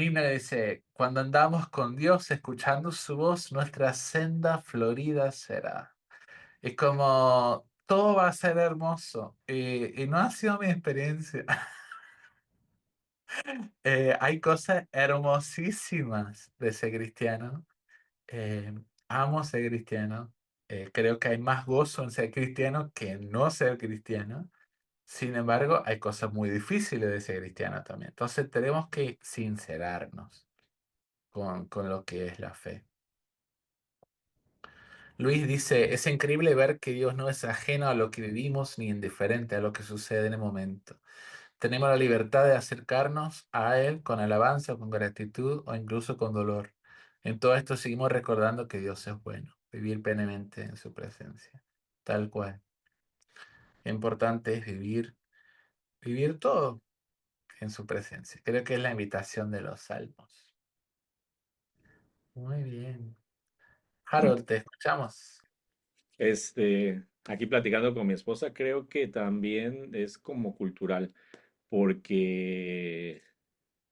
himno que dice, cuando andamos con Dios, escuchando su voz, nuestra senda florida será. Es como, todo va a ser hermoso. Y no ha sido mi experiencia. Hay cosas hermosísimas de ser cristiano. Eh, amo ser cristiano. Creo que hay más gozo en ser cristiano que en no ser cristiano. Sin embargo, hay cosas muy difíciles de ser cristiano también. Entonces tenemos que sincerarnos con lo que es la fe. Luis dice, es increíble ver que Dios no es ajeno a lo que vivimos ni indiferente a lo que sucede en el momento. Tenemos la libertad de acercarnos a Él con alabanza, con gratitud o incluso con dolor. En todo esto seguimos recordando que Dios es bueno, vivir plenamente en su presencia, tal cual. Lo importante es vivir todo en su presencia. Creo que es la invitación de los salmos. Muy bien. Harold, te escuchamos. Aquí platicando con mi esposa, creo que también es como cultural, porque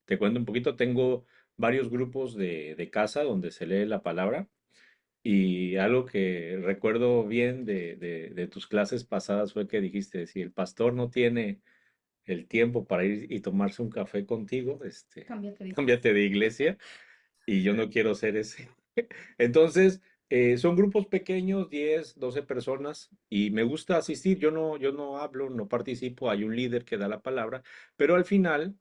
te cuento un poquito, tengo varios grupos de casa donde se lee la palabra y algo que recuerdo bien de tus clases pasadas fue que dijiste, si el pastor no tiene el tiempo para ir y tomarse un café contigo, Cámbiate de iglesia. cámbiate de iglesia y yo no quiero ser ese. Entonces, son grupos pequeños, 10, 12 personas, y me gusta asistir. Yo no hablo, no participo, hay un líder que da la palabra, pero al final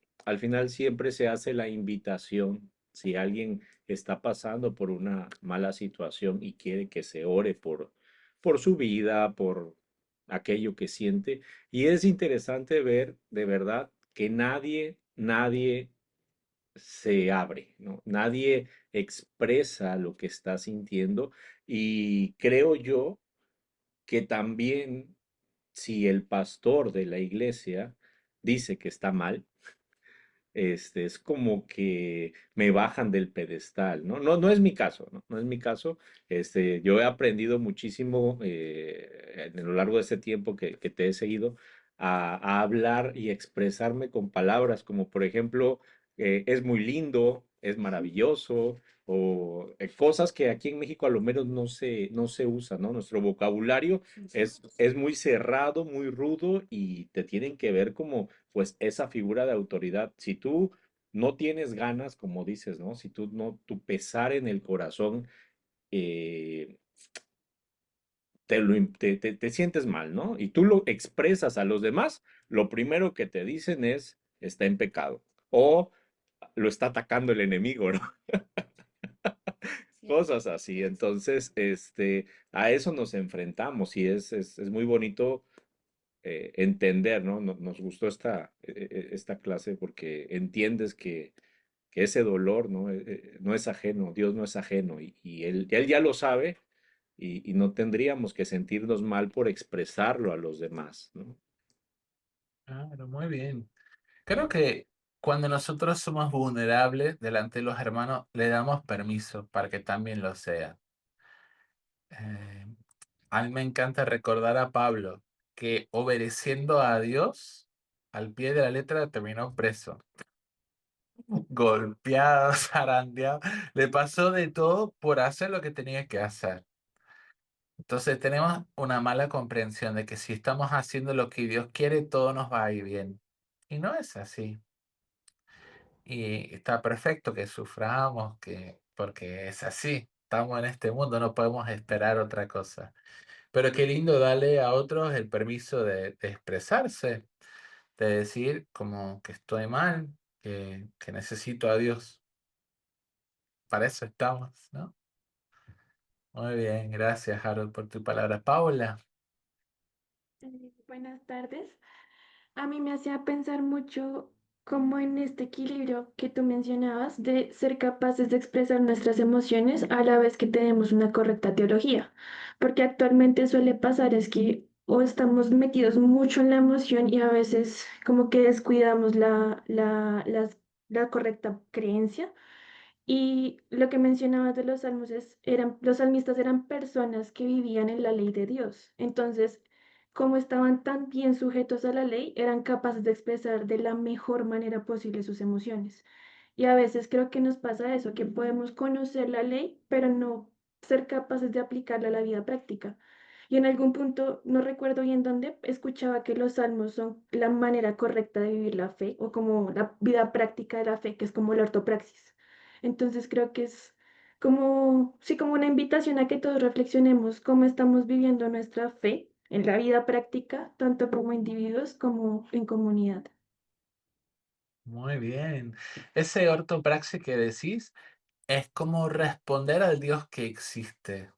siempre se hace la invitación. Si alguien está pasando por una mala situación y quiere que se ore por su vida, por aquello que siente, y es interesante ver de verdad que nadie se abre, ¿no? Nadie expresa lo que está sintiendo y creo yo que también si el pastor de la iglesia dice que está mal, es como que me bajan del pedestal, ¿no? No, no es mi caso, ¿no? No es mi caso. Yo he aprendido muchísimo a lo largo de este tiempo que te he seguido a hablar y expresarme con palabras como, por ejemplo, es muy lindo, es maravilloso, o cosas que aquí en México a lo menos no se usan, ¿no? Nuestro vocabulario es muy cerrado, muy rudo y te tienen que ver como pues esa figura de autoridad. Si tú no tienes ganas, como dices, ¿no? Si tú no, tu pesar en el corazón eh, te sientes mal, ¿no? Y tú lo expresas a los demás, lo primero que te dicen es, está en pecado o lo está atacando el enemigo, ¿no? Cierto. Cosas así. Entonces, a eso nos enfrentamos y es muy bonito entender, ¿no? Nos gustó esta clase porque entiendes que ese dolor, ¿no? No es ajeno, Dios no es ajeno y él ya lo sabe y no tendríamos que sentirnos mal por expresarlo a los demás, ¿no? Claro, muy bien. Creo que cuando nosotros somos vulnerables delante de los hermanos, le damos permiso para que también lo sea. Eh, a mí me encanta recordar a Pablo, que obedeciendo a Dios, al pie de la letra terminó preso, golpeado, zarandeado, le pasó de todo por hacer lo que tenía que hacer. Entonces tenemos una mala comprensión de que si estamos haciendo lo que Dios quiere, todo nos va a ir bien. Y no es así. Y está perfecto que suframos, porque es así. Estamos en este mundo, no podemos esperar otra cosa. Pero qué lindo darle a otros el permiso de expresarse, de decir como que estoy mal, que necesito a Dios. Para eso estamos, ¿no? Muy bien, gracias, Harold, por tu palabra. Paula. Buenas tardes. A mí me hacía pensar mucho como en este equilibrio que tú mencionabas de ser capaces de expresar nuestras emociones a la vez que tenemos una correcta teología, porque actualmente suele pasar es que o estamos metidos mucho en la emoción y a veces como que descuidamos la correcta creencia y lo que mencionabas de los salmos los salmistas eran personas que vivían en la ley de Dios. Entonces, como estaban tan bien sujetos a la ley, eran capaces de expresar de la mejor manera posible sus emociones. Y a veces creo que nos pasa eso, que podemos conocer la ley, pero no ser capaces de aplicarla a la vida práctica. Y en algún punto, no recuerdo bien dónde, escuchaba que los salmos son la manera correcta de vivir la fe o como la vida práctica de la fe, que es como la ortopraxis. Entonces creo que es como, sí, como una invitación a que todos reflexionemos cómo estamos viviendo nuestra fe en la vida práctica, tanto como individuos como en comunidad. Muy bien. Ese ortopraxis que decís es como responder al Dios que existe,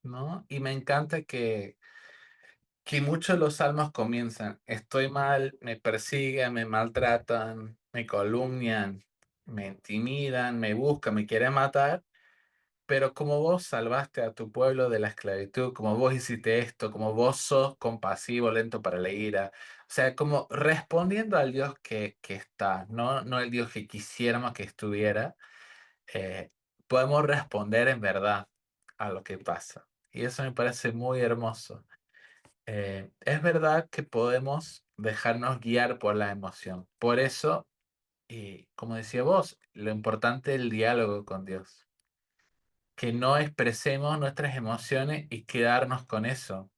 ¿no? Y me encanta que muchos de los salmos comienzan, estoy mal, me persiguen, me maltratan, me calumnian, me intimidan, me buscan, me quieren matar, pero como vos salvaste a tu pueblo de la esclavitud, como vos hiciste esto, como vos sos compasivo, lento para la ira, o sea, como respondiendo al Dios que está, no el Dios que quisiéramos que estuviera, eh, podemos responder en verdad a lo que pasa. Y eso me parece muy hermoso. Es verdad que podemos dejarnos guiar por la emoción. Por eso, como decía vos, lo importante es el diálogo con Dios. Que no expresemos nuestras emociones y quedarnos con eso.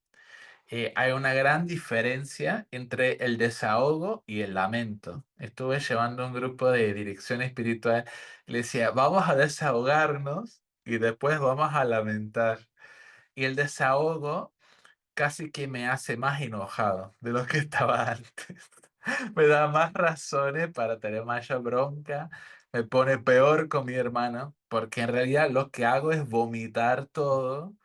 Hay una gran diferencia entre el desahogo y el lamento. Estuve llevando un grupo de dirección espiritual. Le decía, vamos a desahogarnos y después vamos a lamentar. Y el desahogo casi que me hace más enojado de lo que estaba antes. Me da más razones para tener mayor bronca, me pone peor con mi hermano, porque en realidad lo que hago es vomitar todo,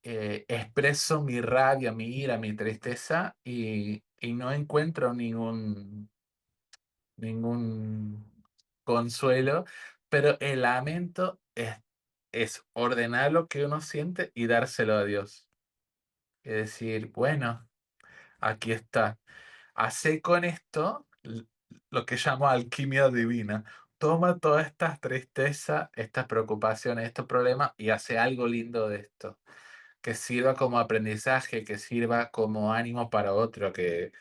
expreso mi rabia, mi ira, mi tristeza y no encuentro ningún consuelo, pero el lamento es ordenar lo que uno siente y dárselo a Dios. Es decir, bueno, aquí está. Hace con esto lo que llamo alquimia divina. Toma todas estas tristezas, estas preocupaciones, estos problemas y hace algo lindo de esto. Que sirva como aprendizaje, que sirva como ánimo para otro, que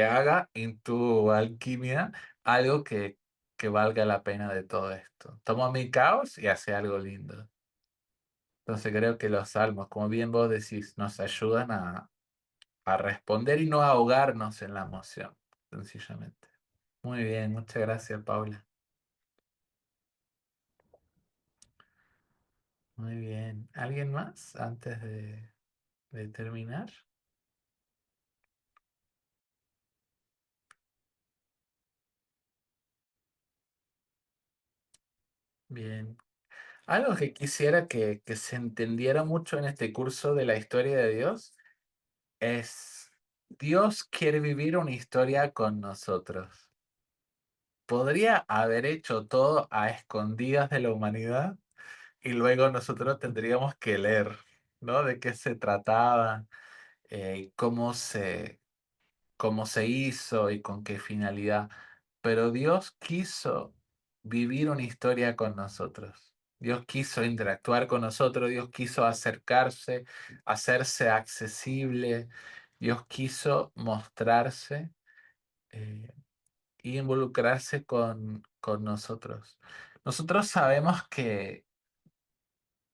haga en tu alquimia algo que que valga la pena de todo esto. Toma mi caos y hace algo lindo. Entonces creo que los salmos, como bien vos decís, nos ayudan a responder y no ahogarnos en la emoción, sencillamente. Muy bien, muchas gracias, Paula. Muy bien. ¿Alguien más antes de terminar? Bien. Algo que quisiera que se entendiera mucho en este curso de la historia de Dios es, Dios quiere vivir una historia con nosotros. Podría haber hecho todo a escondidas de la humanidad y luego nosotros tendríamos que leer, ¿no? De qué se trataba, cómo se hizo y con qué finalidad. Pero Dios quiso vivir una historia con nosotros. Dios quiso interactuar con nosotros, Dios quiso acercarse, hacerse accesible, Dios quiso mostrarse eh, y involucrarse con nosotros. Nosotros sabemos que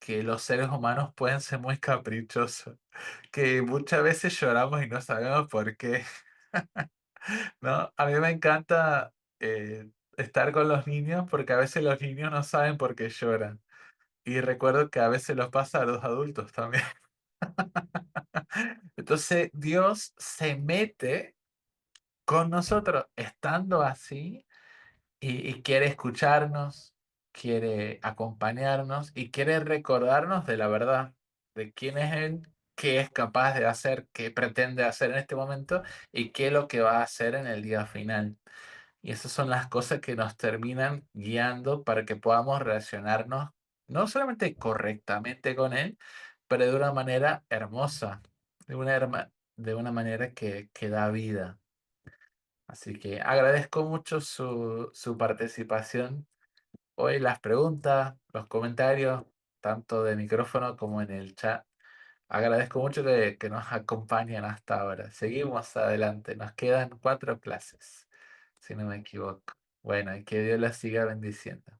los seres humanos pueden ser muy caprichosos, que muchas veces lloramos y no sabemos por qué. ¿No? A mí me encanta estar con los niños porque a veces los niños no saben por qué lloran. Y recuerdo que a veces los pasa a los adultos también. Entonces Dios se mete con nosotros estando así y quiere escucharnos, quiere acompañarnos y quiere recordarnos de la verdad, de quién es Él, qué es capaz de hacer, qué pretende hacer en este momento y qué es lo que va a hacer en el día final. Y esas son las cosas que nos terminan guiando para que podamos relacionarnos no solamente correctamente con Él, pero de una manera hermosa, de una manera que da vida. Así que agradezco mucho su participación hoy, las preguntas, los comentarios, tanto de micrófono como en el chat. Agradezco mucho que nos acompañen hasta ahora. Seguimos adelante. Nos quedan 4 clases, si no me equivoco. Bueno, y que Dios las siga bendiciendo.